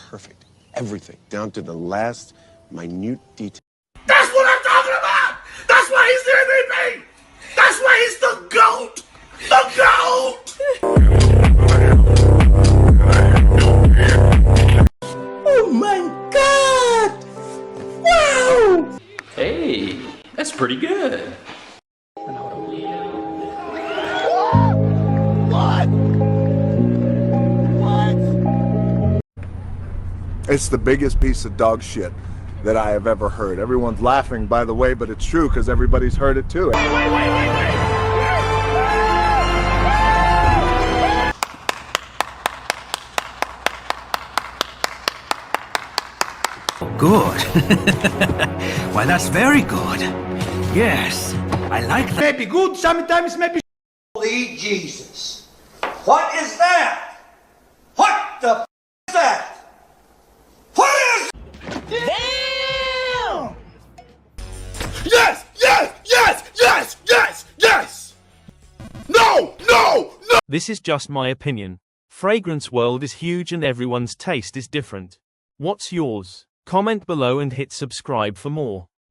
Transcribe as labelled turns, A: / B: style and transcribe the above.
A: perfect. Everything, down to the last minute detail.
B: That's what I'm talking about! That's why he's the MVP! That's why he's the GOAT! The GOAT! Oh my God! Wow!
C: Hey, that's pretty good.
D: It's the biggest piece of dog shit that I have ever heard. Everyone's laughing, by the way, but it's true because everybody's heard it too.
B: Wait.
E: Good. Why, that's very good. Yes, I like that.
B: Maybe good, sometimes maybe. Holy Jesus. What is that? What the f is that? What is... Damn! Yes! No!
F: This is just my opinion. Fragrance world is huge and everyone's taste is different. What's yours? Comment below and hit subscribe for more.